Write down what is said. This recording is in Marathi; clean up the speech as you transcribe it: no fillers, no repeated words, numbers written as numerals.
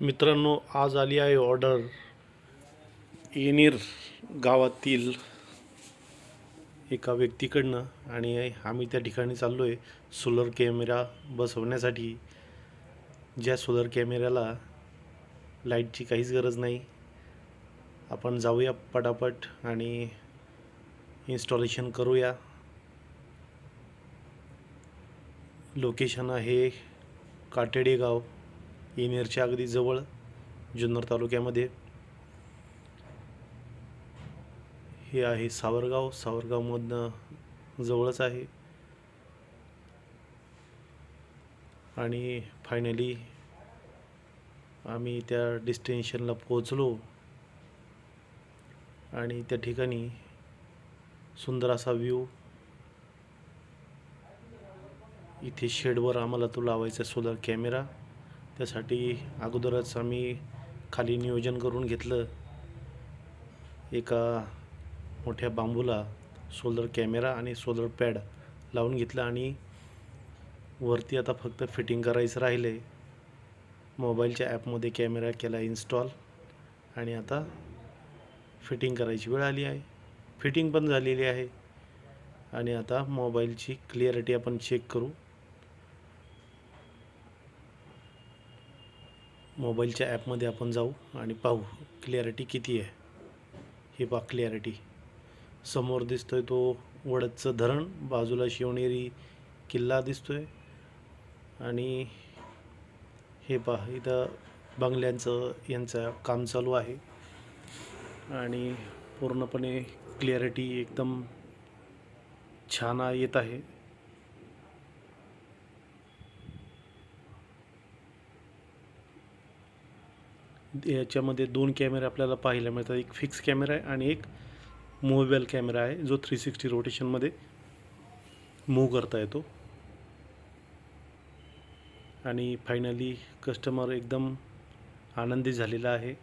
मित्रांनो, आज आली आहे ऑर्डर येणेर गावातील एका व्यक्तीकडनं आणि आम्ही त्या ठिकाणी चाललो आहे सोलर कॅमेरा बसवण्यासाठी. ज्या सोलर कॅमेऱ्याला लाईटची काहीच गरज नाही. आपण जाऊया पटापट आणि इन्स्टॉलेशन करूया. लोकेशन आहे काटेडे गाव, येणेरच्या अगदी जवळ, जुन्नर तालुक्यामध्ये. हे आहे सावरगाव, सावरगावमधनं जवळच आहे. आणि फायनली आम्ही त्या डेस्टिनेशनला पोहोचलो आणि त्या ठिकाणी सुंदर असा व्ह्यू. इथे शेडवर आम्हाला तो लावायचा सोलर कॅमेरा. त्यासाठी अगोदरच आम्ही खाली नियोजन करून घेतलं. एका मोठ्या बांबूला सोलर कॅमेरा आणि सोलर पॅड लावून घेतलं आणि वरती आता फक्त फिटिंग करायचं राहिले. मोबाईलच्या ॲपमध्ये कॅमेरा केला इन्स्टॉल आणि आता फिटिंग करायची वेळ आली आहे. फिटिंग पण झालेली आहे आणि आता मोबाईलची क्लिअरिटी आपण चेक करू. मोबाईलच्या ॲपमध्ये आपण जाऊ आणि पाहू क्लिअरिटी किती आहे. हे पहा क्लिअरिटी. समोर दिसतोय तो वडदचं धरण, बाजूला शिवनेरी किल्ला दिसतोय आणि हे पहा इथं बंगल्यांचं यांचं काम चालू आहे आणि पूर्णपणे क्लिअरिटी एकदम छान येत आहे. याच्यामध्ये 2 कॅमेरे आपल्याला पाहायला मिळतात. एक फिक्स कॅमेरा आहे आणि एक मूव्हेबल कॅमेरा आहे जो 360 रोटेशनमध्ये मूव्ह करता येतो. आणि फायनली कस्टमर एकदम आनंदी झालेला आहे.